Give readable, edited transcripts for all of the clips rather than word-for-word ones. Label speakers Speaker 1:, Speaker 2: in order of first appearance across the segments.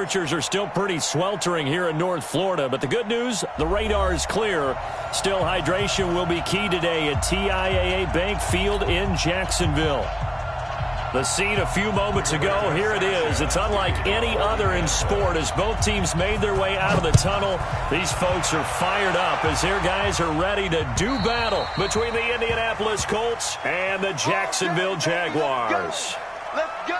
Speaker 1: temperatures are still pretty sweltering here in North Florida, but the good news, the radar is clear. Still, hydration will be key today at TIAA Bank Field in Jacksonville. The scene a few moments ago, here it is. It's unlike any other in sport as both teams made their way out of the tunnel. These folks are fired up as their guys are ready to do battle between the Indianapolis Colts and the Jacksonville Jaguars.
Speaker 2: Let's go!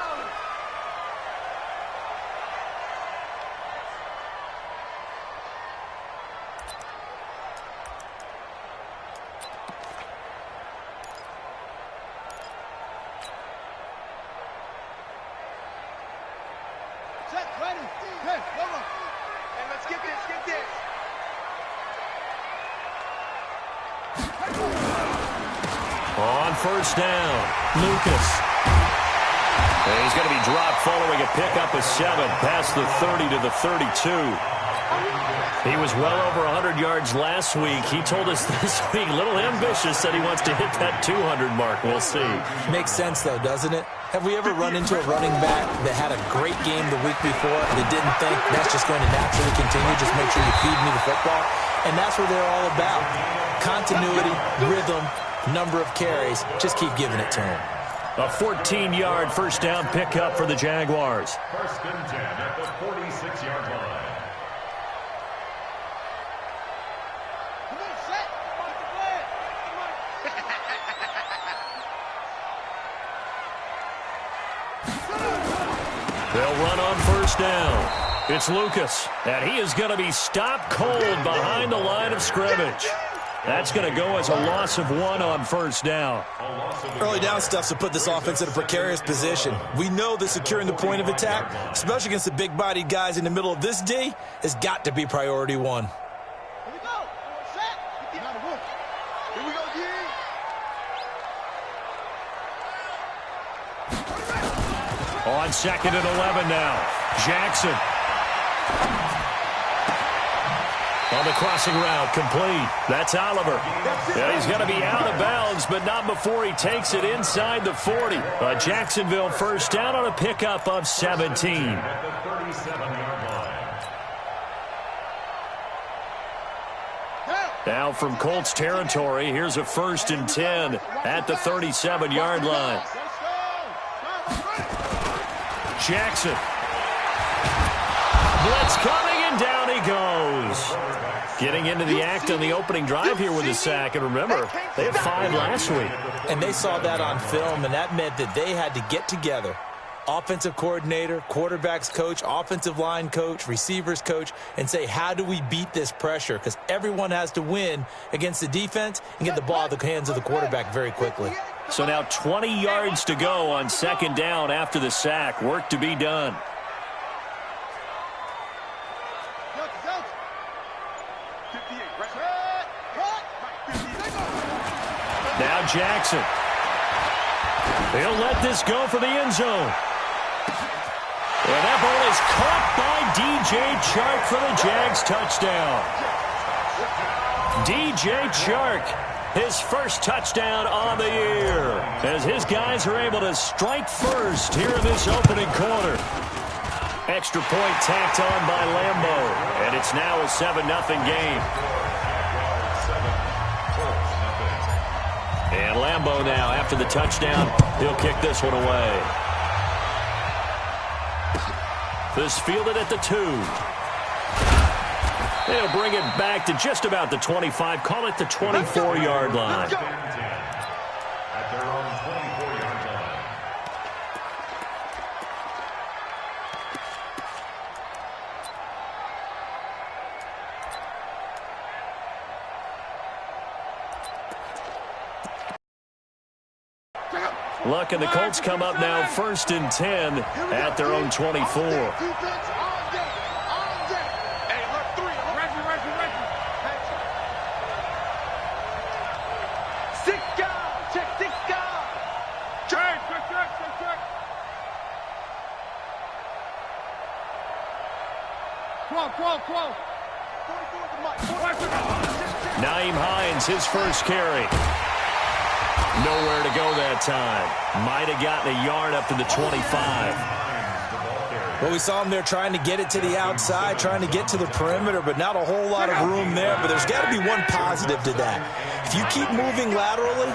Speaker 1: On first down, Lucas. He's going to be dropped following a pickup of 7 past the 30 to the 32. He was well over 100 yards last week. He told us this week, a little ambitious, said he wants to hit that 200 mark. We'll see.
Speaker 3: Makes sense, though, doesn't it? Have we ever run into a running back that had a great game the week before that didn't think that's just going to naturally continue? Just make sure you feed me the football. And that's what they're all about. Continuity, rhythm, number of carries. Just keep giving it to him.
Speaker 1: A 14-yard first down pickup for the Jaguars.
Speaker 4: First and 10 at the 46-yard line.
Speaker 1: They'll run on first down. It's Lucas, and he is going to be stopped cold behind the line of scrimmage. That's going to go as a loss of 1 on first down.
Speaker 3: Early down stuff's to put this offense in a precarious position. We know that securing the point of attack, especially against the big-bodied guys in the middle of this D, has got to be priority 1.
Speaker 2: Here we go. Set. Here we go, D.
Speaker 1: On second and 11 now. Jackson. On the crossing route, complete. That's Oliver. Yeah, he's going to be out of bounds, but not before he takes it inside the 40. A Jacksonville first down on a pickup of 17. Now from Colts territory, here's a first and 10 at the 37-yard line. Jackson. Blitz coming, and down he goes. Getting into the act on the opening drive here with a sack. And remember, they had 5 last week.
Speaker 3: And they saw that on film, and that meant that they had to get together. Offensive coordinator, quarterbacks coach, offensive line coach, receivers coach, and say, how do we beat this pressure? Because everyone has to win against the defense and get the ball out of the hands of the quarterback very quickly.
Speaker 1: So now 20 yards to go on second down after the sack. Work to be done. Now Jackson. He'll let this go for the end zone. And that ball is caught by DJ Chark for the Jags touchdown. DJ Chark, his first touchdown on the year, as his guys are able to strike first here in this opening quarter. Extra point tacked on by Lambo, and it's now a 7-0 game. And Lambo now, after the touchdown, he'll kick this one away. This fielded at the 2. They'll bring it back to just about the 25. Call it the 24-yard line.
Speaker 4: At their own 24-yard line.
Speaker 1: Luck and the Colts come up now first and 10 at their own 24. Nyheim Hines, his first carry. Nowhere to go that time. Might have gotten a yard up to the 25.
Speaker 3: Well, we saw him there trying to get it to the outside, trying to get to the perimeter, but not a whole lot of room there. But there's got to be one positive to that. If you keep moving laterally,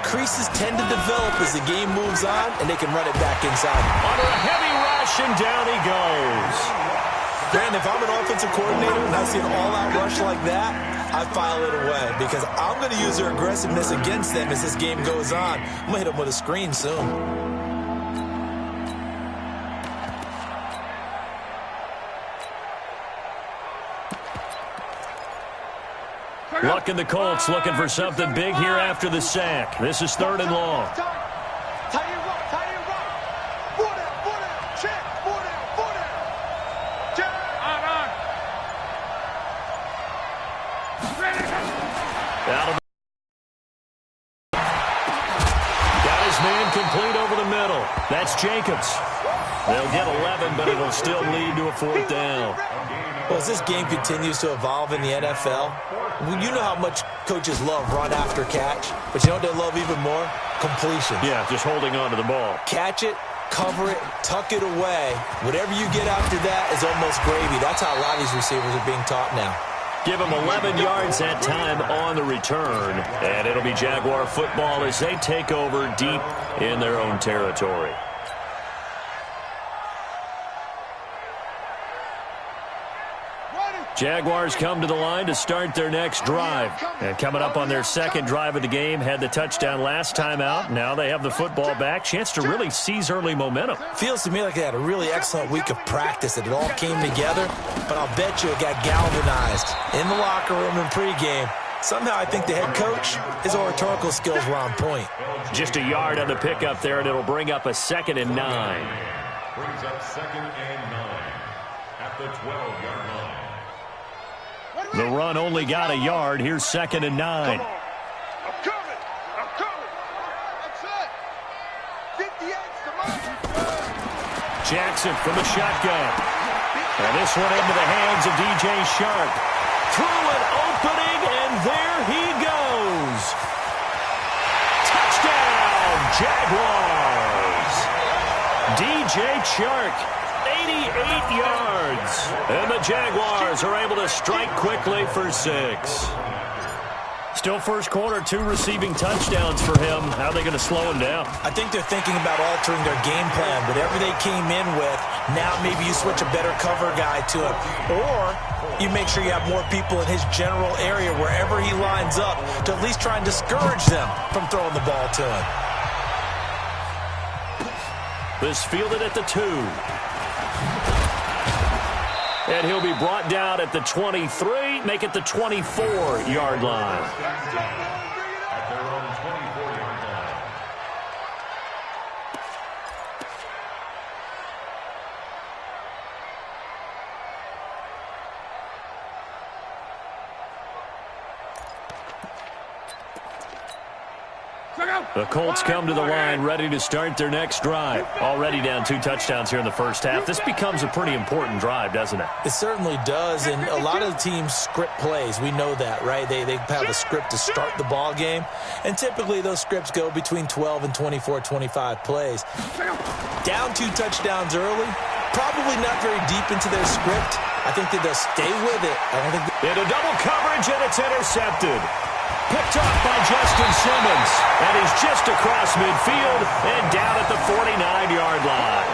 Speaker 3: creases tend to develop as the game moves on, and they can run it back inside.
Speaker 1: Under a heavy rush, and down he goes.
Speaker 3: Brandon, if I'm an offensive coordinator and I see an all-out rush like that, I file it away because I'm going to use their aggressiveness against them as this game goes on. I'm going to hit them with a screen soon.
Speaker 1: Luck and the Colts looking for something big here after the sack. This is 3rd and long. Got his man complete over the middle. That's Jacobs. They'll get 11, but it'll still lead to a 4th down.
Speaker 3: Well, as this game continues to evolve in the NFL, you know how much coaches love run after catch, but you know what they love even more? Completion.
Speaker 1: Yeah, just holding on to the ball.
Speaker 3: Catch it, cover it, tuck it away. Whatever you get after that is almost gravy. That's how a lot of these receivers are being taught now.
Speaker 1: Give them 11 yards that time on the return, and it'll be Jaguar football as they take over deep in their own territory. Jaguars come to the line to start their next drive. And coming up on their 2nd drive of the game, had the touchdown last time out. Now they have the football back. Chance to really seize early momentum.
Speaker 3: Feels to me like they had a really excellent week of practice, that it all came together. But I'll bet you it got galvanized in the locker room in pregame. Somehow I think the head coach, his oratorical skills were on point.
Speaker 1: Just a yard on the pickup there, and it'll bring up a 2nd and 9.
Speaker 4: Brings up 2nd and 9 at the 12-yard line.
Speaker 1: The run only got a yard. Here's 2nd and 9.
Speaker 2: I'm coming. I'm coming. That's it. 58's the mark.
Speaker 1: Jackson from the shotgun. And this one into the hands of DJ Shark. Through an opening, and there he goes. Touchdown, Jaguars. DJ Shark. 88 yards. And the Jaguars are able to strike quickly for 6. Still first quarter, 2 receiving touchdowns for him. How are they going to slow him down?
Speaker 3: I think they're thinking about altering their game plan. Whatever they came in with, now maybe you switch a better cover guy to him. Or you make sure you have more people in his general area wherever he lines up to at least try and discourage them from throwing the ball to him.
Speaker 1: This fielded at the 2. And he'll be brought down at the 23, make it the 24-yard line.
Speaker 4: At their own 24-yard line.
Speaker 1: The Colts come to the line ready to start their next drive. Already down 2 touchdowns here in the first half. This becomes a pretty important drive, doesn't it?
Speaker 3: It certainly does, and a lot of the teams script plays. We know that, right? They have a script to start the ball game, and typically those scripts go between 12 and 24, 25 plays. Down 2 touchdowns early, probably not very deep into their script. I think that they'll stay with it. I don't think
Speaker 1: into double coverage, and it's intercepted. Picked up by Justin Simmons, and he's just across midfield and down at the 49-yard line.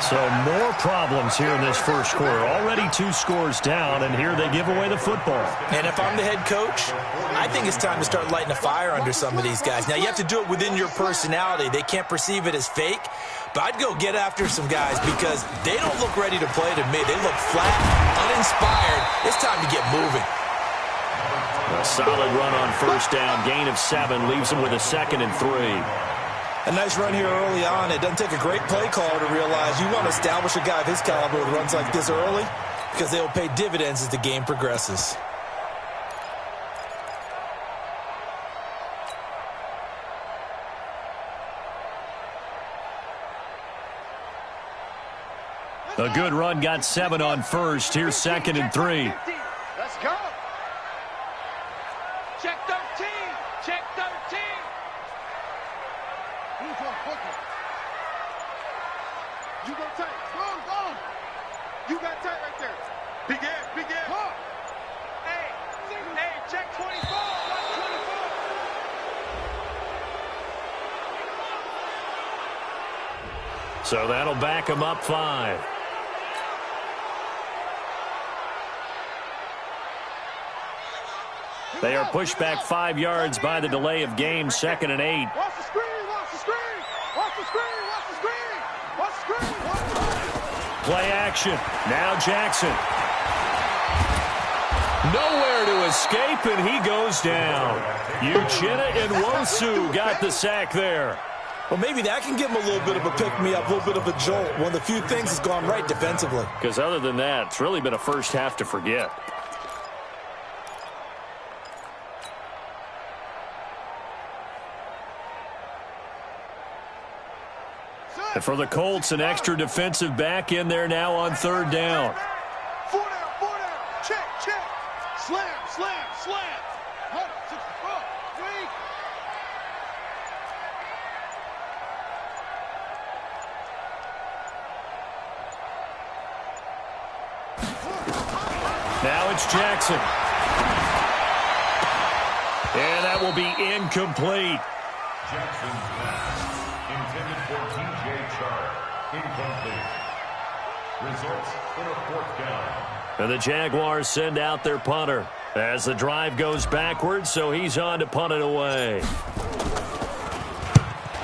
Speaker 1: So more problems here in this first quarter. Already 2 scores down, and here they give away the football.
Speaker 3: And if I'm the head coach, I think it's time to start lighting a fire under some of these guys. Now, you have to do it within your personality. They can't perceive it as fake, but I'd go get after some guys because they don't look ready to play to me. They look flat, uninspired. It's time to get moving.
Speaker 1: A solid run on first down. Gain of 7 leaves them with a 2nd and 3.
Speaker 3: A nice run here early on. It doesn't take a great play caller to realize you want to establish a guy of his caliber with runs like this early because they will pay dividends as the game progresses.
Speaker 1: A good run got 7 on first. Here's 2nd and 3.
Speaker 2: Let's go. Check 13. Check 13. You go tight. Go. You got tight right there. Big ass. Huh. Hey, check 24. Watch 24.
Speaker 1: So that'll back him up 5. They are pushed back 5 yards by the delay of game, 2nd and 8.
Speaker 2: Watch the screen.
Speaker 1: Play action. Now Jackson. Nowhere to escape, and he goes down. Uchenna Nwosu got the sack there.
Speaker 3: Well, maybe that can give him a little bit of a pick-me-up, a little bit of a jolt. One of the few things that's gone right defensively.
Speaker 1: Because other than that, it's really been a first half to forget. And for the Colts, an extra defensive back in there now on 3rd down.
Speaker 2: 4 down. Check. Slam. Hold, 64, 3.
Speaker 1: Now it's Jackson. And that will be incomplete.
Speaker 4: Jackson's pass intended for T.J. Chark. Incomplete. Results in a 4th down.
Speaker 1: And the Jaguars send out their punter as the drive goes backwards, so he's on to punt it away.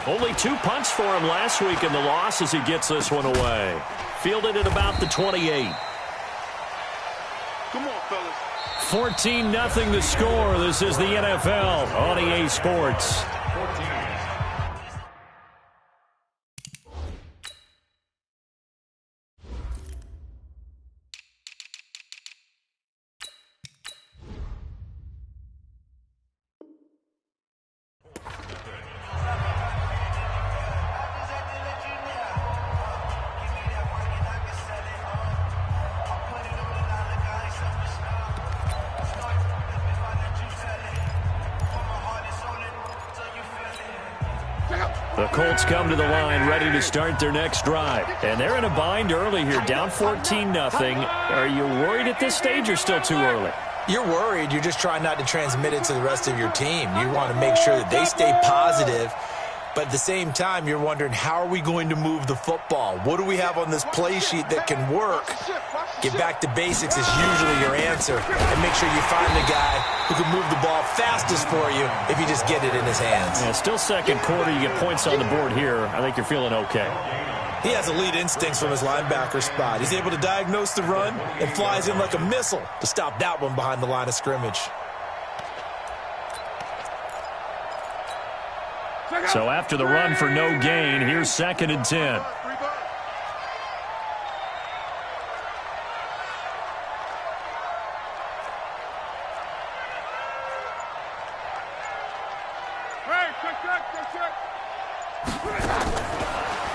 Speaker 1: Only 2 punts for him last week in the loss as he gets this one away. Fielded at about the 28.
Speaker 2: Come on, fellas.
Speaker 1: 14-0 the score. This is the NFL on EA Sports.
Speaker 4: 14.
Speaker 1: The Colts come to the line ready to start their next drive. And they're in a bind early here, down 14-0. Are you worried at this stage or still too early?
Speaker 3: You're worried. You're just trying not to transmit it to the rest of your team. You want to make sure that they stay positive. But at the same time, you're wondering, how are we going to move the football? What do we have on this play sheet that can work? Get back to basics is usually your answer. And make sure you find the guy who can move the ball fastest for you if you just get it in his hands.
Speaker 1: Yeah, still second quarter. You get points on the board here. I think you're feeling okay.
Speaker 3: He has elite instincts from his linebacker spot. He's able to diagnose the run and flies in like a missile to stop that one behind the line of scrimmage.
Speaker 1: So after the run for no gain, here's 2nd and 10.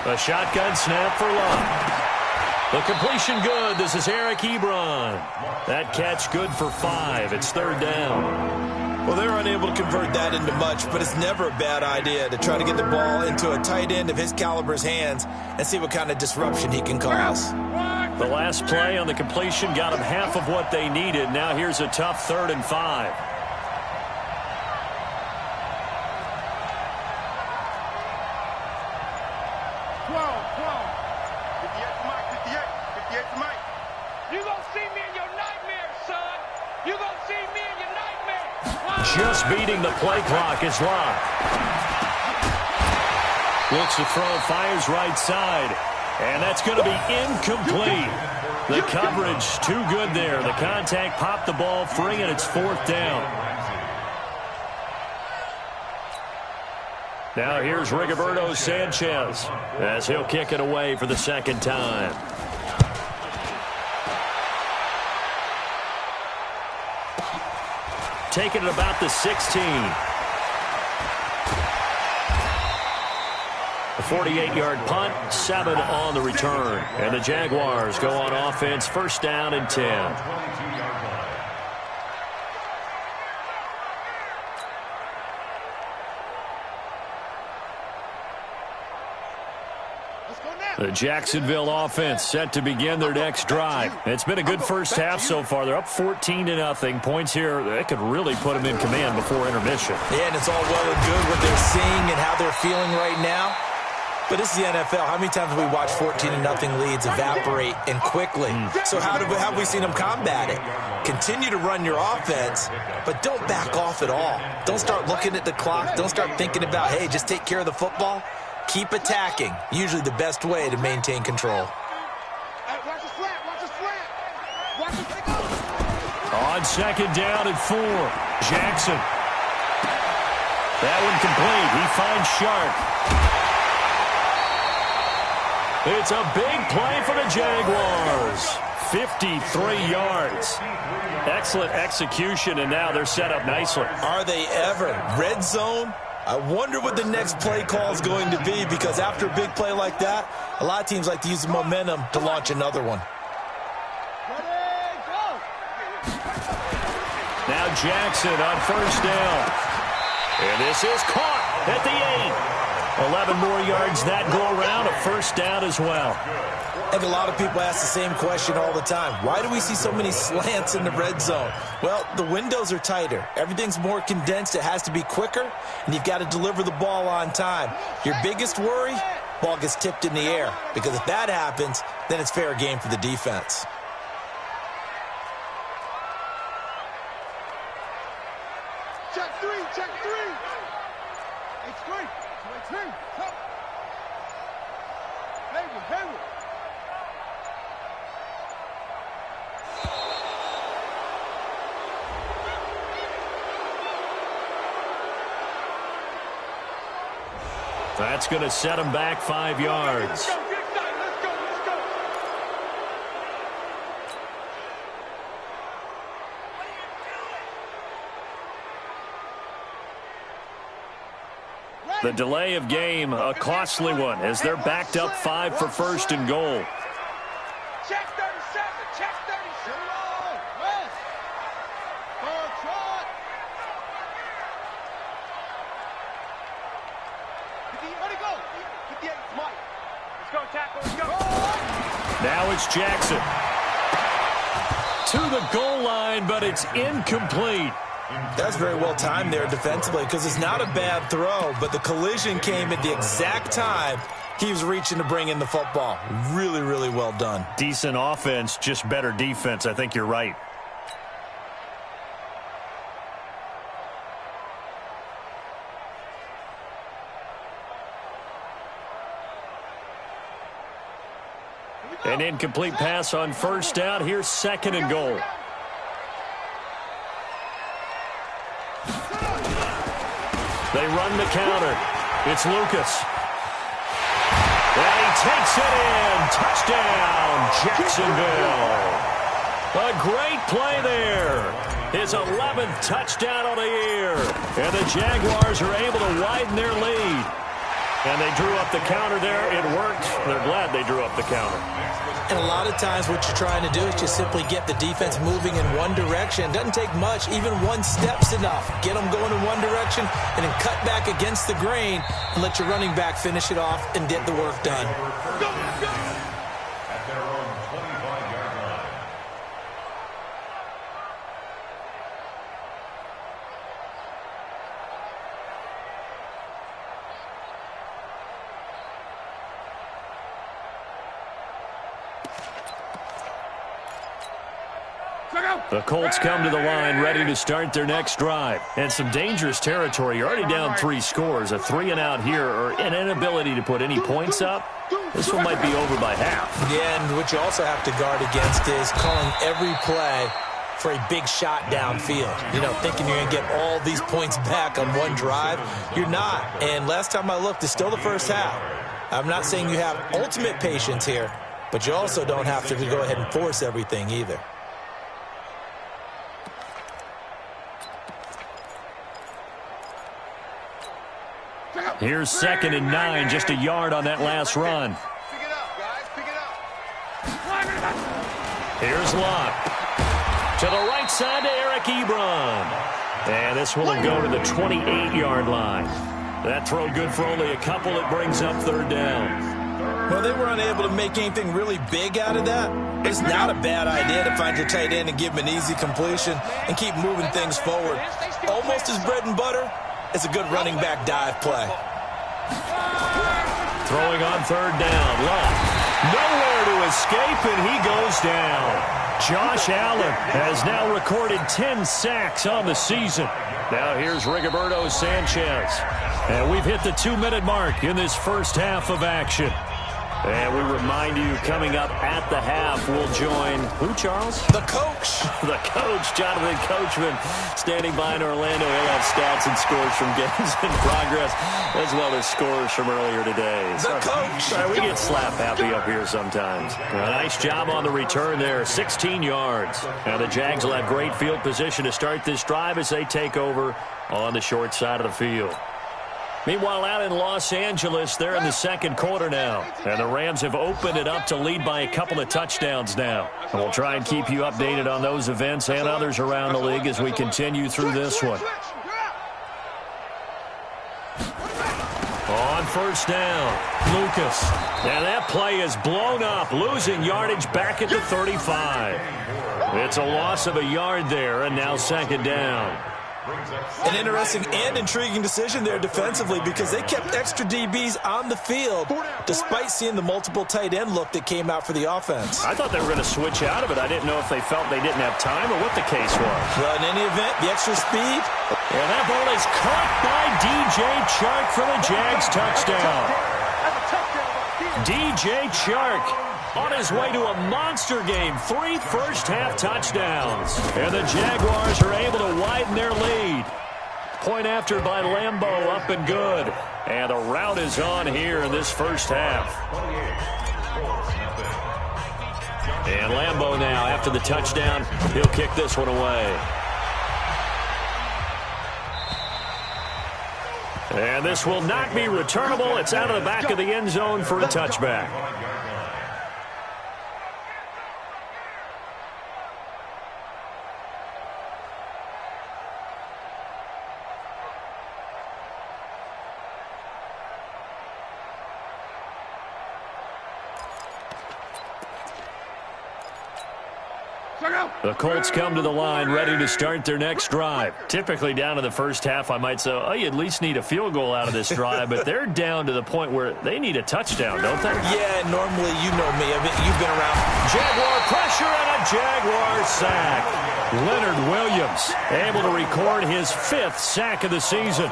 Speaker 1: A shotgun snap for Love. The completion good. This is Eric Ebron. That catch good for 5. It's 3rd down.
Speaker 3: Well, they're unable to convert that into much, but it's never a bad idea to try to get the ball into a tight end of his caliber's hands and see what kind of disruption he can cause.
Speaker 1: The last play on the completion got them half of what they needed. Now here's a tough 3rd and 5. Just beating the play clock is Love. Looks to throw, fires right side. And that's going to be incomplete. The coverage too good there. The contact popped the ball free, and it's 4th down. Now here's Rigoberto Sanchez as he'll kick it away for the 2nd time. Taking it about the 16. A 48-yard punt, 7 on the return. And the Jaguars go on offense, 1st down and 10. The Jacksonville offense set to begin their next drive. It's been a good first half so far. They're up 14-0. Points here, that could really put them in command before intermission.
Speaker 3: Yeah, and it's all well and good what they're seeing and how they're feeling right now. But this is the NFL. How many times have we watched 14-0 leads evaporate and quickly? So how have we seen them combat it? Continue to run your offense, but don't back off at all. Don't start looking at the clock. Don't start thinking about, hey, just take care of the football. Keep attacking. Usually the best way to maintain control.
Speaker 2: Watch the slant. Watch the slant. Watch the pick up.
Speaker 1: On second down and 4, Jackson. That one complete. He finds Shark. It's a big play for the Jaguars. 53 yards. Excellent execution, and now they're set up nicely.
Speaker 3: Are they ever? Red zone? I wonder what the next play call is going to be, because after a big play like that, a lot of teams like to use the momentum to launch another one.
Speaker 1: Now Jackson on first down. And this is caught at the 8. 11 more yards that go around, a first down as well.
Speaker 3: I think a lot of people ask the same question all the time. Why do we see so many slants in the red zone? Well, the windows are tighter. Everything's more condensed. It has to be quicker, and you've got to deliver the ball on time. Your biggest worry, ball gets tipped in the air, because if that happens, then it's fair game for the defense.
Speaker 2: Check three. Check three. It's three. It's three. Hayward.
Speaker 1: That's going to set them back 5 yards.
Speaker 2: Let's go.
Speaker 1: The delay of game, a costly one, as they're backed up 5 for first and goal.
Speaker 2: Check 37. Check 37. West. Third shot. Where'd he go? 58. Mike. Let's go, tackle. Let's go.
Speaker 1: Now it's Jackson. To the goal line, but it's incomplete.
Speaker 3: That's very well timed there defensively, because it's not a bad throw, but the collision came at the exact time he was reaching to bring in the football. Really, really well done.
Speaker 1: Decent offense, just better defense. I think you're right. An incomplete pass on first down. Here's second and goal. They run the counter. It's Lucas. And he takes it in. Touchdown, Jacksonville. A great play there. His 11th touchdown on the year. And the Jaguars are able to widen their lead. And they drew up the counter there. It worked. They're glad they drew up the counter.
Speaker 3: And a lot of times what you're trying to do is just simply get the defense moving in one direction. It doesn't take much. Even one step's enough. Get them going in one direction and then cut back against the grain and let your running back finish it off and get the work done.
Speaker 4: At their own 25-yard line.
Speaker 1: The Colts come to the line ready to start their next drive. And some dangerous territory. You're already down 3 scores. A 3-and-out here, or an inability to put any points up. This one might be over by half.
Speaker 3: Yeah, and what you also have to guard against is calling every play for a big shot downfield. You know, thinking you're going to get all these points back on one drive. You're not. And last time I looked, it's still the first half. I'm not saying you have ultimate patience here, but you also don't have to go ahead and force everything either.
Speaker 1: Here's 2nd and 9, just a yard on that last run.
Speaker 2: Pick it up, guys. Pick it up.
Speaker 1: Here's Locke. To the right side to Eric Ebron. And this will go to the 28-yard line. That throw good for only a couple. It brings up 3rd down.
Speaker 3: Well, they were unable to make anything really big out of that. It's not a bad idea to find your tight end and give him an easy completion and keep moving things forward. Almost his bread and butter is a good running back dive play.
Speaker 1: Throwing on third down. Love. Nowhere to escape, and he goes down. Josh Allen has now recorded 10 sacks on the season. Now here's Rigoberto Sanchez. And we've hit the 2-minute mark in this first half of action. And we remind you, coming up at the half, we'll join, who, Charles?
Speaker 3: The coach.
Speaker 1: The coach, Jonathan Coachman, standing by in Orlando. He'll have stats and scores from games in progress, as well as scores from earlier today.
Speaker 3: The coach.
Speaker 1: Sorry, we get slap happy up here sometimes. A nice job on the return there, 16 yards. Now the Jags will have great field position to start this drive as they take over on the short side of the field. Meanwhile, out in Los Angeles, they're in the second quarter now. And the Rams have opened it up to lead by a couple of touchdowns now. And we'll try and keep you updated on those events and others around the league as we continue through this one. On first down, Lucas. And that play is blown up, losing yardage back at the 35. It's a loss of a yard there, and now second down.
Speaker 3: An interesting and intriguing decision there defensively because they kept extra DBs on the field despite seeing the multiple tight end look that came out for the offense.
Speaker 1: I thought they were going to switch out of it. I didn't know if they felt they didn't have time or what the case was.
Speaker 3: Well, in any event, the extra speed.
Speaker 1: And that ball is caught by DJ Chark for the Jags touchdown. DJ Chark on his way to a monster game. 3 first-half touchdowns. And the Jaguars are able to widen their lead. Point after by Lambeau, up and good. And the route is on here in this first half. And Lambeau now, after the touchdown, he'll kick this one away. And this will not be returnable. It's out of the back of the end zone for a touchback. The Colts come to the line ready to start their next drive. Typically down in the first half, I might say, oh, you at least need a field goal out of this drive, but they're down to the point where they need a touchdown, don't they?
Speaker 3: Yeah, normally, you know me. I mean, you've been around.
Speaker 1: Jaguar pressure and a Jaguar sack. Leonard Williams able to record his 5th sack of the season.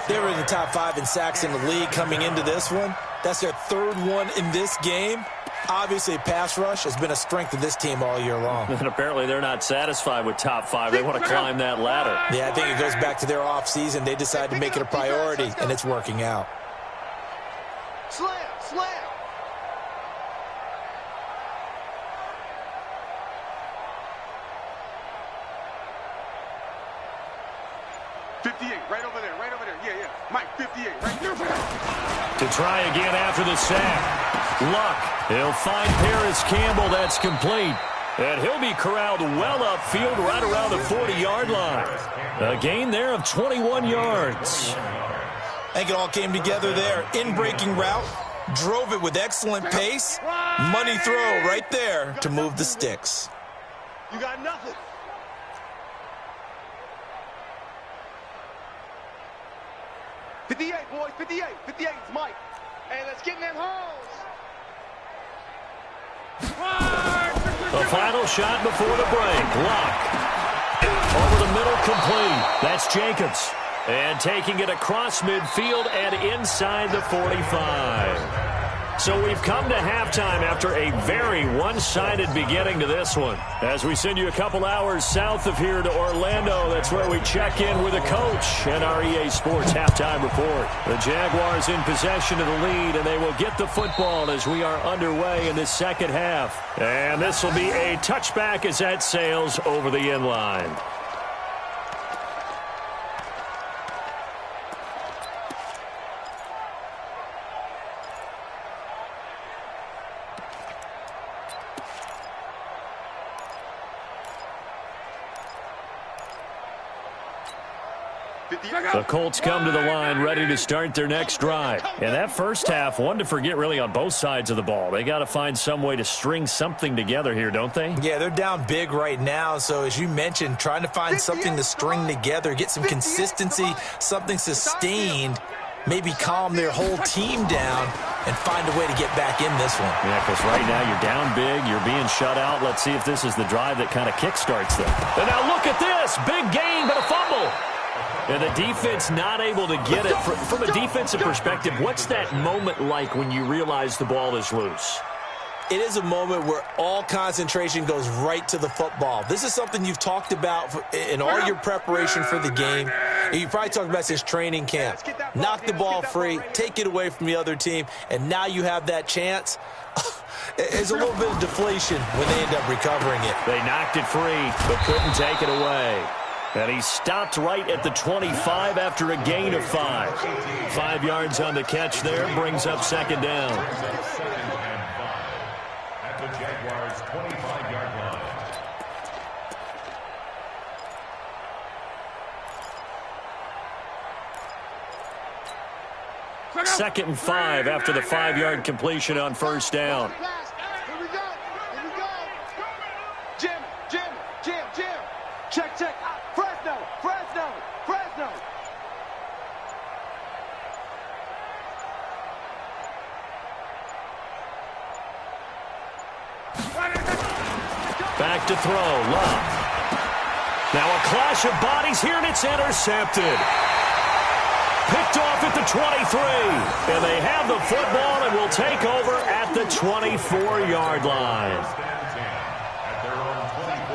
Speaker 3: They were in the top 5 in sacks in the league coming into this one. That's their 3rd one in this game. Obviously, pass rush has been a strength of this team all year long.
Speaker 1: And apparently they're not satisfied with top 5. They want to climb that ladder.
Speaker 3: Yeah, I think it goes back to their offseason. They decided to make it a priority, and it's working out.
Speaker 2: Slam, slam. Right over there, right over there. Yeah, yeah. Mike, 58, right there.
Speaker 1: To try again after the sack. Luck. He'll find Paris Campbell. That's complete. And he'll be corralled well upfield right around the 40-yard line. A gain there of 21 yards.
Speaker 3: I think it all came together there. In-breaking route. Drove it with excellent pace. Money throw right there to move the sticks.
Speaker 2: You got nothing. Boys, 58. 58 is Mike. Hey, let's get in that hose.
Speaker 1: The final shot before the break. Luck. Over the middle, complete. That's Jacobs. And taking it across midfield and inside the 45. So we've come to halftime after a very one-sided beginning to this one. As we send you a couple hours south of here to Orlando, that's where we check in with the coach and our EA Sports halftime report. The Jaguars in possession of the lead, and they will get the football as we are underway in the second half. And this will be a touchback as that sails over the end line. The Colts come to the line ready to start their next drive. And that first half, one to forget really on both sides of the ball. They got to find some way to string something together here, don't they?
Speaker 3: Yeah, they're down big right now. So as you mentioned, trying to find something to string together, get some consistency, something sustained, maybe calm their whole team down and find a way to get back in this one.
Speaker 1: Yeah, because right now you're down big, you're being shut out. Let's see if this is the drive that kind of kickstarts them. And now look at this. Big gain, but a fumble. And the defense not able to get it. From a defensive perspective, what's that moment like when you realize the ball is loose?
Speaker 3: It is a moment where all concentration goes right to the football. This is something you've talked about in all your preparation for the game. You probably talked about since training camp. Knock the ball free, take it away from the other team, and now you have that chance. There's a little bit of deflation when they end up recovering it.
Speaker 1: They knocked it free, but couldn't take it away. And he stopped right at the 25 after a gain of 5. 5 yards on the catch there, brings up second down.
Speaker 4: At the Jaguars' 25-yard line.
Speaker 1: Second and 5 after the 5-yard completion on first down.
Speaker 2: Here we go. Here we go. Jim. Check. Fresno.
Speaker 1: Back to throw, Love. Now a clash of bodies here, and it's intercepted. Picked off at the 23. And they have the football and will take over at the 24-yard line.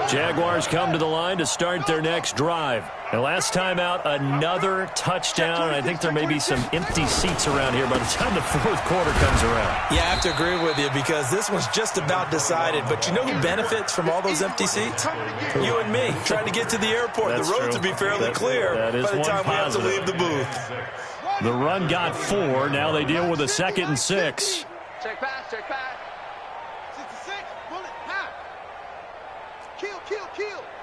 Speaker 1: Jaguars come to the line to start their next drive. And last time out, another touchdown. I think there may be some empty seats around here by the time the fourth quarter comes around.
Speaker 3: Yeah, I have to agree with you because this one's just about decided. But you know who benefits from all those empty seats? You and me, trying to get to the airport.
Speaker 1: That's
Speaker 3: the roads
Speaker 1: true.
Speaker 3: will be fairly clear
Speaker 1: that is
Speaker 3: by the
Speaker 1: one
Speaker 3: time we have to
Speaker 1: positive.
Speaker 3: leave the booth.
Speaker 1: The run got 4. Now they deal with a 2nd and 6.
Speaker 2: Check pass. 66. Bullet. Half. Kill.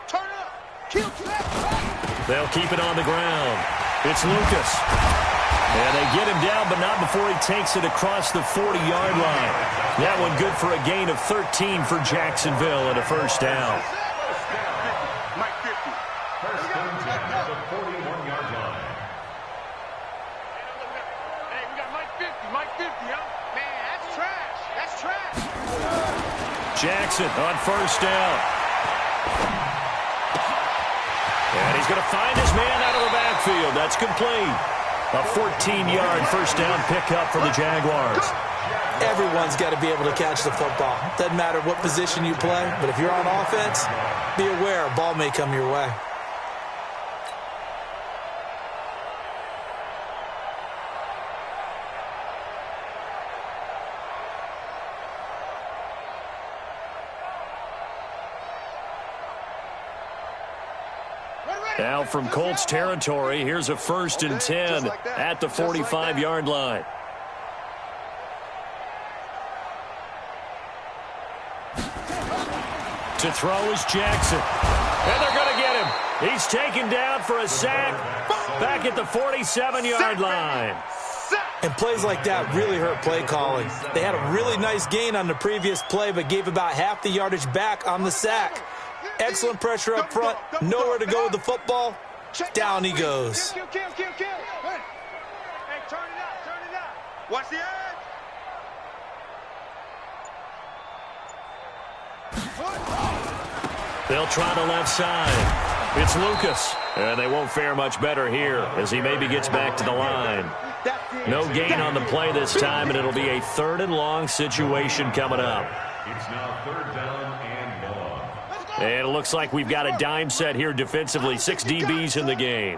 Speaker 2: Turn up. Kill.
Speaker 1: They'll keep it on the ground. It's Lucas. And they get him down, but not before he takes it across the 40-yard line. That one good for a gain of 13 for Jacksonville and a first down.
Speaker 2: Mike 50.
Speaker 4: First and 10 at the 41-yard line.
Speaker 2: Hey, we got Mike 50, huh? Man, that's trash.
Speaker 1: Jackson on first down. And he's going to find his man out of the backfield. That's complete. A 14-yard first down pickup for the Jaguars.
Speaker 3: Everyone's got to be able to catch the football. Doesn't matter what position you play, but if you're on offense, be aware a ball may come your way.
Speaker 1: Now from Colts territory, here's a 1st and 10 at the 45-yard line. To throw is Jackson. And they're going to get him. He's taken down for a sack back at the 47-yard line.
Speaker 3: And plays like that really hurt play calling. They had a really nice gain on the previous play, but gave about half the yardage back on the sack. Excellent pressure up front. Nowhere to go with the football. Down he goes.
Speaker 2: Kill. Hey, turn it out. Watch the edge.
Speaker 1: They'll try the left side. It's Lucas. And they won't fare much better here as he maybe gets back to the line. No gain on the play this time, and it'll be a 3rd and long situation coming up.
Speaker 4: It's now 3rd down and long.
Speaker 1: And it looks like we've got a dime set here defensively. 6 DBs in the game.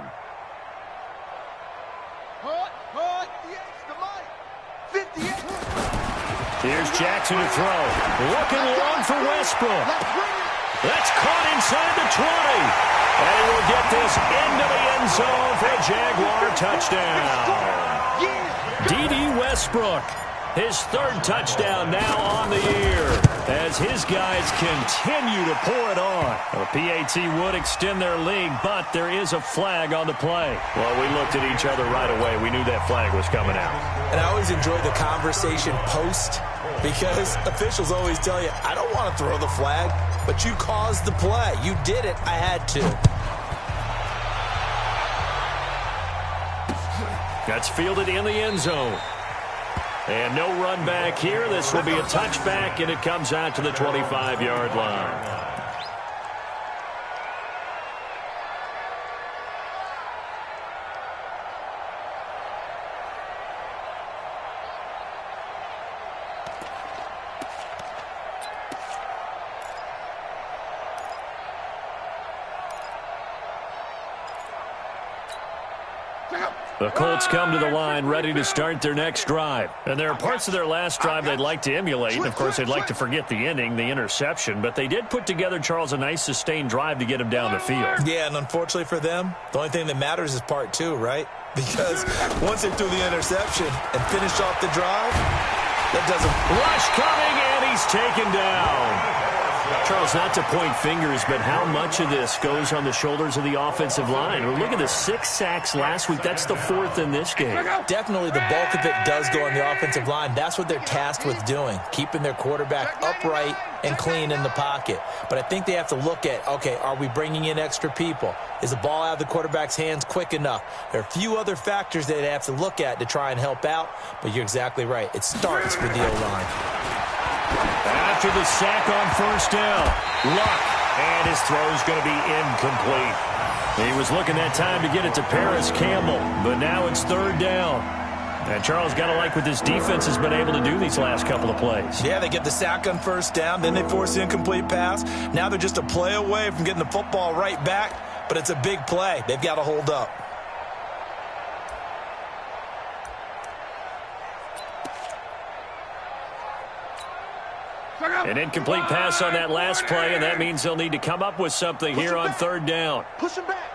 Speaker 1: Here's Jackson to throw. Looking long for Westbrook. That's caught inside the 20. And he will get this into the end zone for a Jaguar touchdown. D.D. Westbrook, his 3rd touchdown now on the year. as his guys continue to pour it on. The PAT would extend their lead, but there is a flag on the play. Well, we looked at each other right away. We knew that flag was coming out.
Speaker 3: And I always enjoy the conversation post, because officials always tell you, I don't want to throw the flag, but you caused the play. You did it. I had to.
Speaker 1: That's fielded in the end zone. And no run back here. This will be a touchback, and it comes out to the 25-yard line. The Colts come to the line ready to start their next drive. And there are parts of their last drive they'd like to emulate. And, of course, they'd like to forget the ending, the interception. But they did put together, Charles, a nice sustained drive to get him down the field.
Speaker 3: Yeah, and unfortunately for them, the only thing that matters is part two, right? Because once they threw the interception and finished off the drive, that doesn't...
Speaker 1: Rush coming, and he's taken down. Charles, not to point fingers, but how much of this goes on the shoulders of the offensive line? Or look at the 6 sacks last week. That's the 4th in this game.
Speaker 3: Definitely the bulk of it does go on the offensive line. That's what they're tasked with doing, keeping their quarterback upright and clean in the pocket. But I think they have to look at, okay, are we bringing in extra people? Is the ball out of the quarterback's hands quick enough? There are a few other factors they have to look at to try and help out, but you're exactly right. It starts with the O-line.
Speaker 1: After the sack on first down, Luck, and his throw's going to be incomplete. He was looking that time to get it to Paris Campbell, but now it's 3rd down. And Charles, got to like what this defense has been able to do these last couple of plays.
Speaker 3: Yeah, they get the sack on first down, then they force the incomplete pass. Now they're just a play away from getting the football right back, but it's a big play. They've got to hold up.
Speaker 1: An incomplete pass on that last play, and that means they'll need to come up with something here on 3rd down.
Speaker 2: Push him back.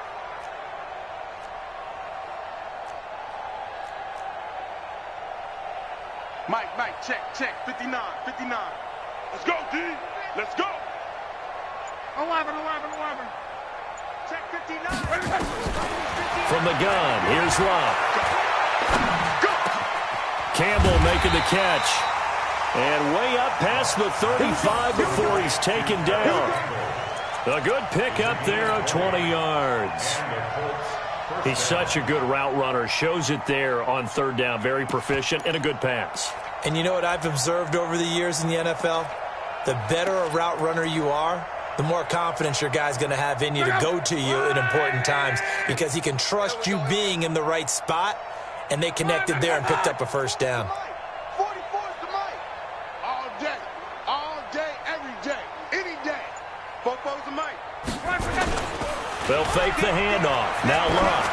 Speaker 2: Mike, check, 59. Let's go, D. Let's go. 11. Check 59.
Speaker 1: From the gun, here's Luck. Campbell making the catch. And way up past the 35 before he's taken down. A good pick up there of 20 yards. He's such a good route runner. Shows it there on 3rd down. Very proficient and a good pass.
Speaker 3: And you know what I've observed over the years in the NFL? The better a route runner you are, the more confidence your guy's going to have in you to go to you in important times, because he can trust you being in the right spot, and they connected there and picked up a first down.
Speaker 1: They'll fake the handoff. Now Luck.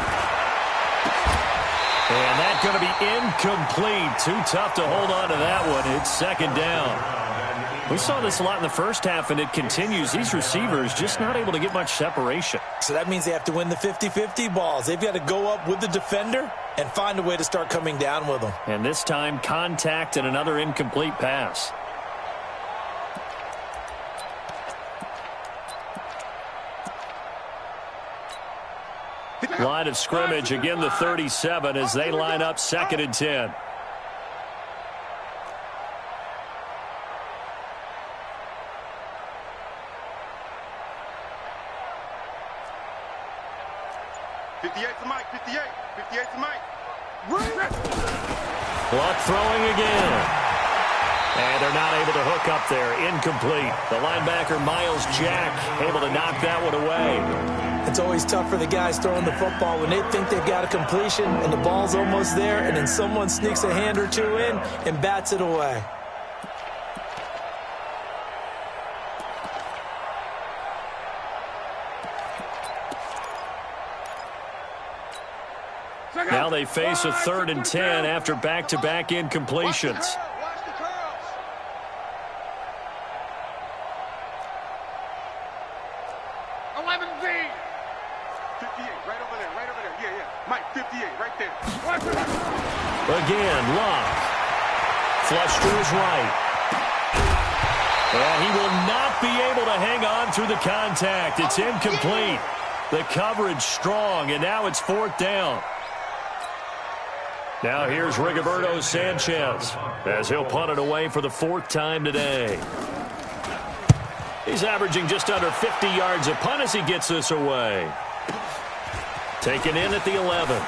Speaker 1: And that's going to be incomplete. Too tough to hold on to that one. It's 2nd down. We saw this a lot in the first half, and it continues. These receivers just not able to get much separation.
Speaker 3: So that means they have to win the 50-50 balls. They've got to go up with the defender and find a way to start coming down with them.
Speaker 1: And this time, contact and another incomplete pass. Line of scrimmage, again the 37 as they line up 2nd and 10. Luck throwing again. And they're not able to hook up there. Incomplete. The linebacker, Miles Jack, able to knock that one away.
Speaker 3: It's always tough for the guys throwing the football when they think they've got a completion and the ball's almost there, and then someone sneaks a hand or two in and bats it away.
Speaker 1: Now they face a 3rd and 10 after back-to-back incompletions. Again, Luck. Flush to his right. And he will not be able to hang on through the contact. It's incomplete. The coverage strong, and now it's 4th down. Now here's Rigoberto Sanchez as he'll punt it away for the 4th time today. He's averaging just under 50 yards a punt as he gets this away. Taken in at the 11.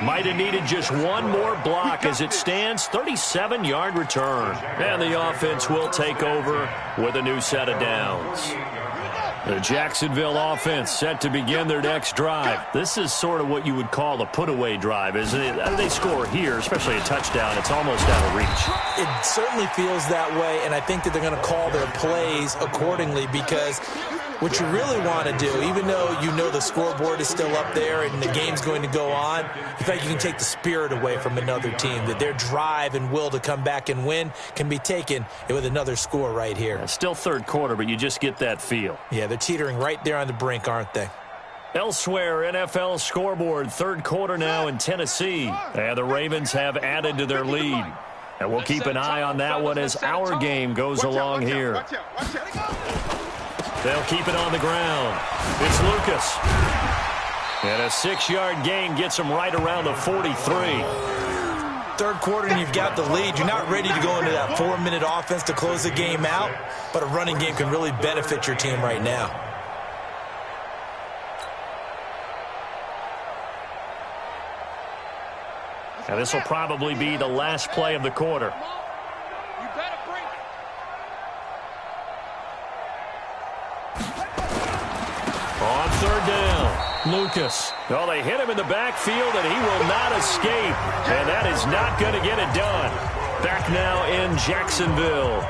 Speaker 1: Might have needed just one more block as it stands, 37-yard return. And the offense will take over with a new set of downs. The Jacksonville offense set to begin their next drive. This is sort of what you would call a put-away drive, isn't it? They score here, especially a touchdown. It's almost out of reach.
Speaker 3: It certainly feels that way, and I think that they're going to call their plays accordingly because what you really want to do, even though you know the scoreboard is still up there and the game's going to go on, in fact, you can take the spirit away from another team, that their drive and will to come back and win can be taken with another score right here.
Speaker 1: It's still 3rd quarter, but you just get that feel.
Speaker 3: Yeah, they're teetering right there on the brink, aren't they?
Speaker 1: Elsewhere, NFL scoreboard, 3rd quarter now in Tennessee. And the Ravens have added to their lead. And we'll keep an eye on that one as our game goes along here. They'll keep it on the ground. It's Lucas. And a 6-yard gain gets him right around the 43.
Speaker 3: 3rd quarter and you've got the lead. You're not ready to go into that 4-minute offense to close the game out, but a running game can really benefit your team right now.
Speaker 1: And this will probably be the last play of the quarter.
Speaker 2: You better bring it.
Speaker 1: On 3rd down, Lucas. Oh, they hit him in the backfield, and he will not escape. And that is not going to get it done. Back now in Jacksonville.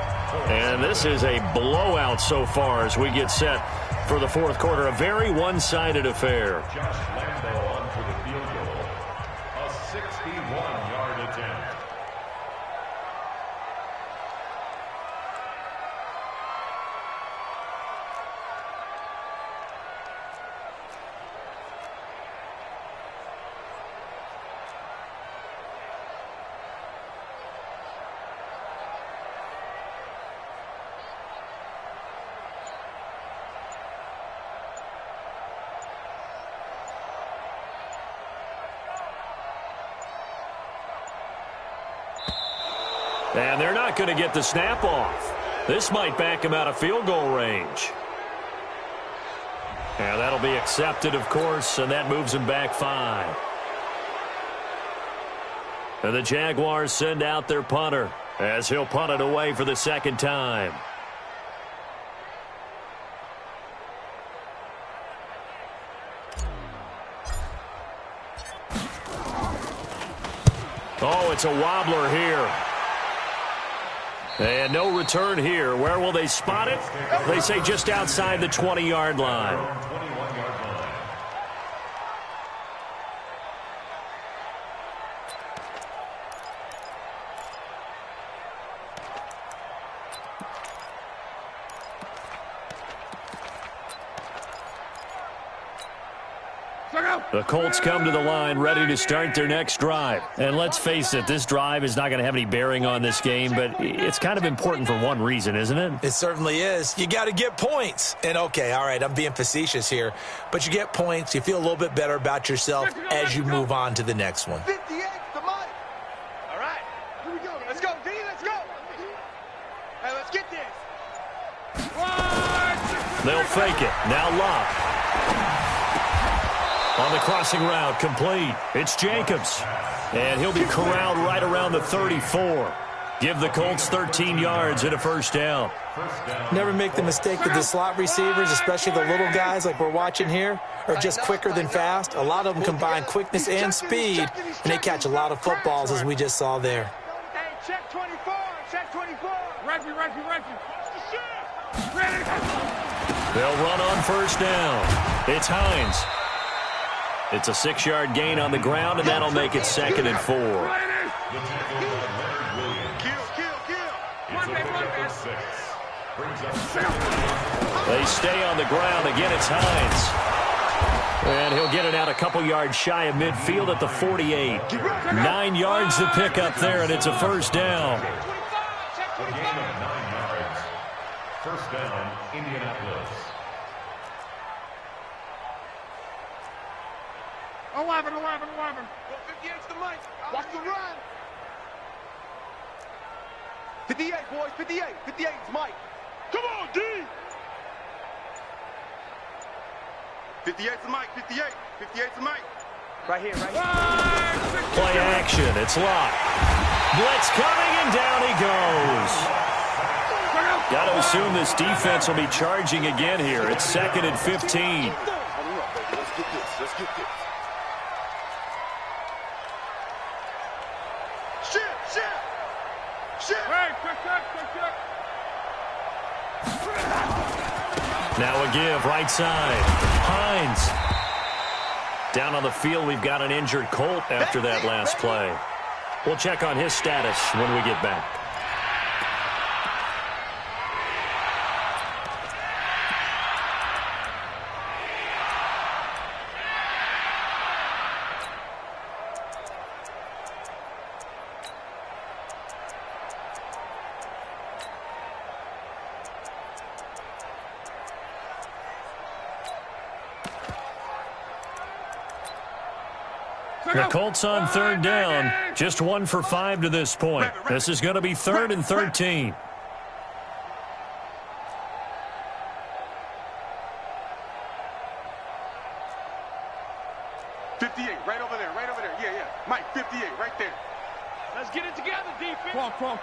Speaker 1: And this is a blowout so far as we get set for the 4th quarter. A very one-sided affair.
Speaker 4: Josh Lambo on for the field goal. A 61-yard attempt.
Speaker 1: And they're not going to get the snap off. This might back him out of field goal range. And that'll be accepted, of course, and that moves him back 5. And the Jaguars send out their punter as he'll punt it away for the 2nd time. Oh, it's a wobbler here. And no return here. Where will they spot it? They say just outside the 20-yard line. The Colts come to the line ready to start their next drive. And let's face it, this drive is not going to have any bearing on this game, but it's kind of important for one reason, isn't it?
Speaker 3: It certainly is. You got to get points. And, okay, all right, I'm being facetious here, but you get points. You feel a little bit better about yourself as you move on to the next one.
Speaker 2: 58 to Mike. All right, here we go. Let's go, D. Let's go. Hey, let's get this.
Speaker 1: They'll fake it. Now Locke. On the crossing route, complete. It's Jacobs. And he'll be corralled right around the 34. Give the Colts 13 yards and a 1st down.
Speaker 3: Never make the mistake that the slot receivers, especially the little guys like we're watching here, are just quicker than fast. A lot of them combine quickness and speed, and they catch a lot of footballs, as we just saw there.
Speaker 2: Hey, check 24. Check 24. Reggie.
Speaker 1: They'll run on 1st down. It's Hines. It's a 6-yard gain on the ground, and that'll make it 2nd and 4. They stay on the ground. Again, it's Hines. And he'll get it out a couple yards shy of midfield at the 48. 9 yards to pick up there, and it's a first down.
Speaker 4: A gain of 9 yards. First down, Indianapolis.
Speaker 2: 11. 58's the mic. Watch the run. 58, boys. 58. 58's Mike. Come on, D. 58's the mic. 58. 58's the mic. Right here.
Speaker 1: Play action. It's locked. Blitz coming, and down he goes. Got to assume this defense will be charging again here. It's 2nd and 15.
Speaker 2: Let's get this. Shit. Hey, quick.
Speaker 1: Now a give, right side. Hines. Down on the field, we've got an injured Colt after that last play. We'll check on his status when we get back. The Colts on 3rd down, just 1 for 5 to this point. This is going to be 3rd and 13.
Speaker 2: Right over there. Yeah. Mike, 58, right there. Let's get it together, defense. Come.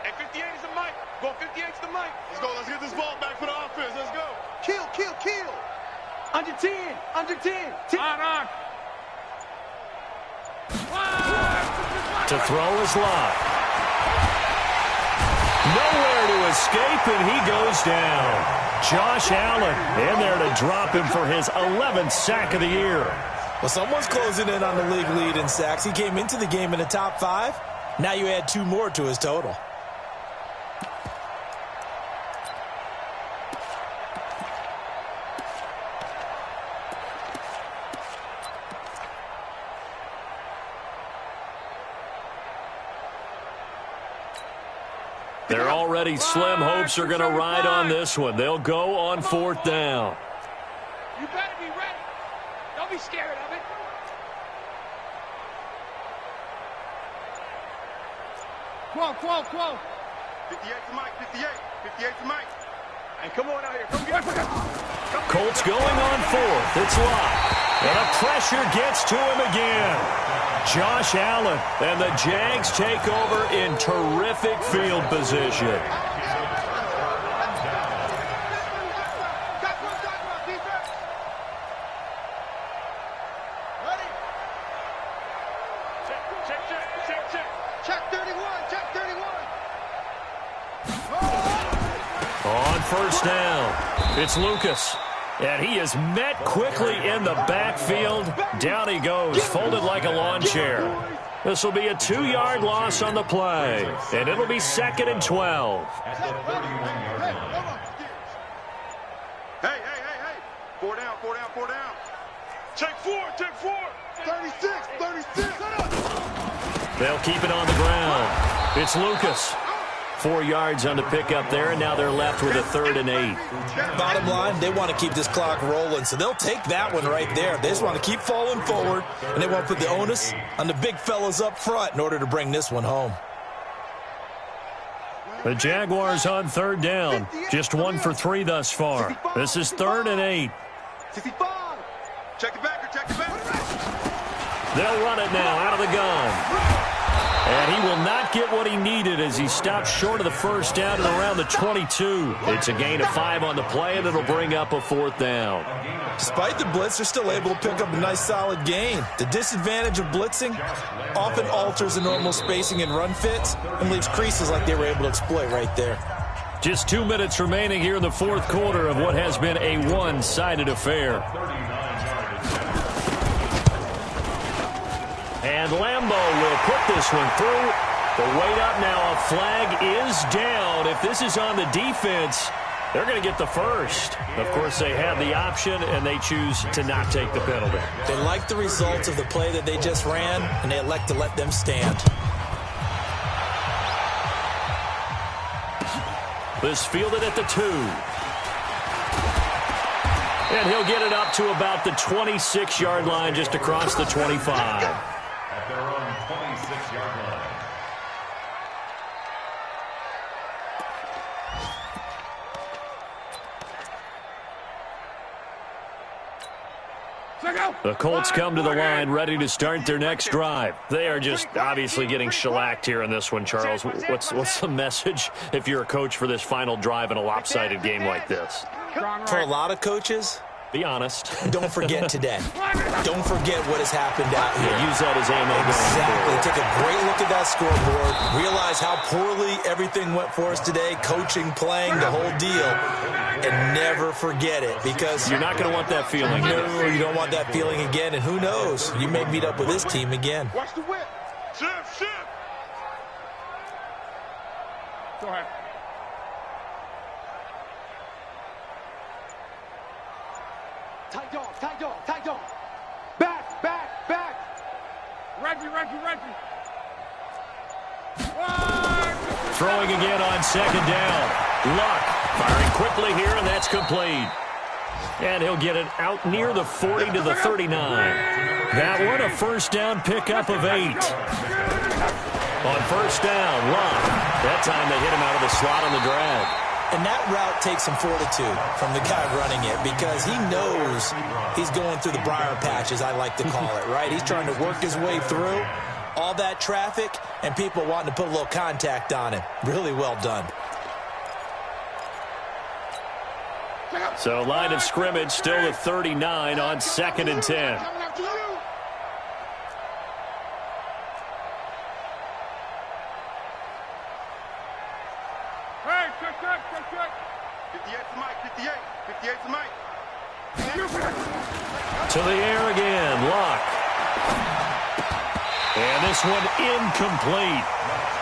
Speaker 2: And 58 is the mic. Go, 58's the mic. Let's go. Let's get this ball back for the offense. Let's go. Kill. Under 10. On.
Speaker 1: To throw is locked. Nowhere to escape, and he goes down. Josh Allen in there to drop him for his 11th sack of the year.
Speaker 3: Well, someone's closing in on the league lead in sacks. He came into the game in the top 5. Now you add 2 more to his total.
Speaker 1: They're already slim hopes are going to ride on this one. They'll go on 4th down.
Speaker 2: You better be ready. Don't be scared of it. Quo. 58's the mic. 58's the mic. Hey, come on out here. Come get it.
Speaker 1: Colts going on 4th. It's locked. And the pressure gets to him again. Josh Allen, and the Jags take over in terrific field position.
Speaker 2: Check 31.
Speaker 1: On 1st down, it's Lucas. And he is met quickly in the backfield. Down he goes, folded like a lawn chair. This will be a 2-yard loss on the play. And it'll be 2nd and 12.
Speaker 4: At the 31-yard line.
Speaker 2: Hey. 4 down. Take 4. 36.
Speaker 1: They'll keep it on the ground. It's Lucas. 4 yards on the pickup there, and now they're left with a 3rd and 8.
Speaker 3: Bottom line, they want to keep this clock rolling, so they'll take that one right there. They just want to keep falling forward, and they want to put the onus on the big fellas up front in order to bring this one home.
Speaker 1: The Jaguars on 3rd down, just 1 for 3 thus far. This is 3rd and 8.
Speaker 2: 65. Check it back.
Speaker 1: They'll run it now out of the gun. And he will not get what he needed as he stops short of the 1st down at around the 22. It's a gain of 5 on the play, and it'll bring up a 4th down.
Speaker 3: Despite the blitz, they're still able to pick up a nice solid gain. The disadvantage of blitzing often alters the normal spacing and run fits and leaves creases like they were able to exploit right there.
Speaker 1: Just 2 minutes remaining here in the 4th quarter of what has been a one-sided affair. And Lambeau will put this one through. The weight up now. A flag is down. If this is on the defense, They're going to get the first. Of course, they have the option, and they choose to not take the penalty.
Speaker 3: They like the results of the play that they just ran, and they elect to let them stand.
Speaker 1: This fielded at the 2. And he'll get it up to about the 26-yard line, just across the 25.
Speaker 4: At their own 26-yard line.
Speaker 1: The Colts come to the line ready to start their next drive. They are just obviously getting shellacked here in this one, Charles. What's the message if you're a coach for this final drive in a lopsided game like this?
Speaker 3: For a lot of coaches,
Speaker 1: be honest.
Speaker 3: Don't forget today. Don't forget what has happened out here.
Speaker 1: Use that as ammo.
Speaker 3: Exactly. Take a great look at that scoreboard. Realize how poorly everything went for us today. Coaching, playing, the whole deal. And never forget it, because
Speaker 1: you're not going to want that feeling.
Speaker 3: No, you don't want that feeling again. And who knows? You may meet up with this team again.
Speaker 2: Watch the whip. Shift. Go ahead. Tight dog. Back. Reggie.
Speaker 1: Throwing again on second down. Luck firing quickly here, and that's complete. And he'll get it out near the 40 to the 39. That one, a first down pickup of 8. On first down, Luck. That time they hit him out of the slot on the drag.
Speaker 3: And that route takes some fortitude from the guy running it, because he knows he's going through the briar patch, as I like to call it, right? He's trying to work his way through all that traffic and people wanting to put a little contact on him. Really well done.
Speaker 1: So line of scrimmage still at 39 on 2nd and 10.
Speaker 2: Hey, check. 58's the mic.
Speaker 1: To the air again, Luck. And this one incomplete.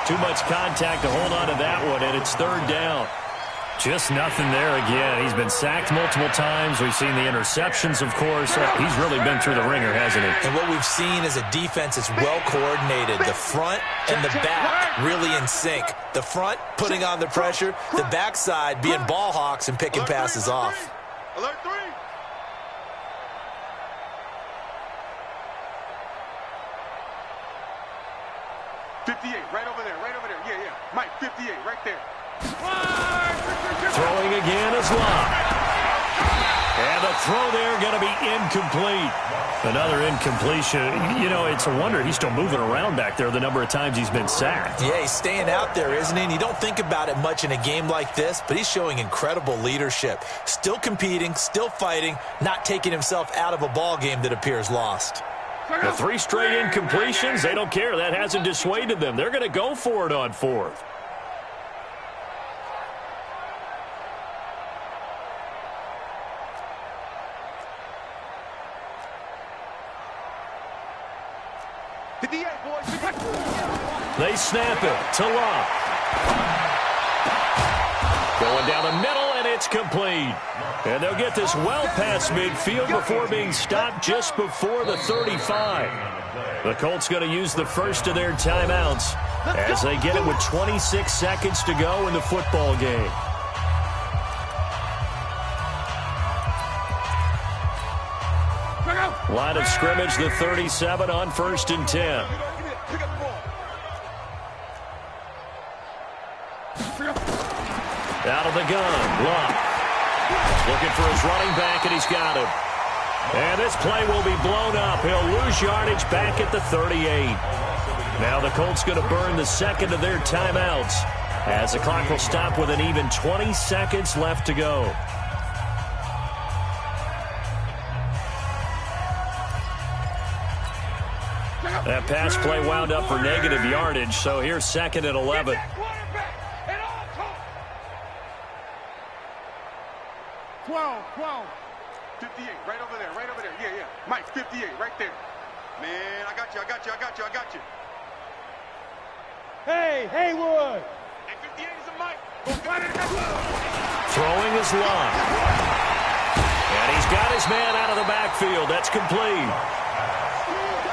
Speaker 1: Too much contact to hold on to that one, and it's 3rd down. Just nothing there again. He's been sacked multiple times. We've seen the interceptions, of course. He's really been through the ringer, hasn't he?
Speaker 3: And what we've seen is a defense that's well coordinated. The front and the back really in sync. The front putting on the pressure. The backside being ball hawks and picking passes off.
Speaker 2: Alert 3. Right over there. Yeah. Mike, 58, right there.
Speaker 1: Throwing again is Luck. And the throw there going to be incomplete. Another incompletion. You know, it's a wonder he's still moving around back there the number of times he's been sacked.
Speaker 3: Yeah, he's staying out there, isn't he? And you don't think about it much in a game like this, but he's showing incredible leadership. Still competing, still fighting, not taking himself out of a ball game that appears lost.
Speaker 1: The 3 straight incompletions, they don't care. That hasn't dissuaded them. They're going to go for it on 4th. They snap it to Luck. Going down the middle, and it's complete. And they'll get this well past midfield before being stopped just before the 35. The Colts going to use the first of their timeouts as they get it with 26 seconds to go in the football game. Line of scrimmage, the 37 on 1st and 10. Out of the gun, Luck. Looking for his running back, and he's got him. And this play will be blown up. He'll lose yardage back at the 38. Now the Colts going to burn the second of their timeouts as the clock will stop with an even 20 seconds left to go. That pass play wound up for negative yardage, so here's 2nd and 11.
Speaker 2: 12. 58, right over there. Yeah. Mike, 58, right there. Man, I got you.
Speaker 5: Hey, Haywood.
Speaker 2: Hey, 58 is a Mike. Go find it.
Speaker 1: Throwing his line. And he's got his man out of the backfield. That's complete.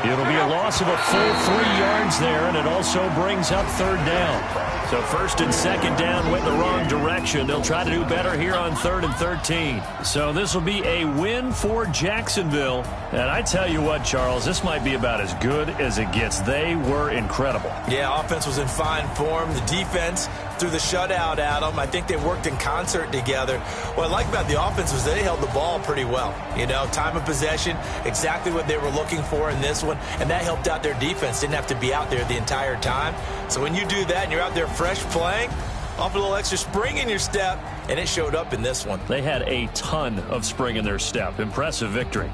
Speaker 1: It'll be a loss of a full 3 yards there, and it also brings up third down. So first and second down went the wrong direction. They'll try to do better here on 3rd and 13. So this will be a win for Jacksonville. And I tell you what, Charles, this might be about as good as it gets. They were incredible.
Speaker 3: Yeah, offense was in fine form. The defense threw the shutout at them. I think they worked in concert together. What I like about the offense was they held the ball pretty well. You know, time of possession, exactly what they were looking for in this one, and that helped out their defense. Didn't have to be out there the entire time. So when you do that and you're out there fresh playing, off a little extra spring in your step, and it showed up in this one.
Speaker 1: They had a ton of spring in their step. Impressive victory.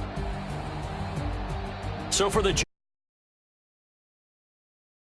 Speaker 1: So for the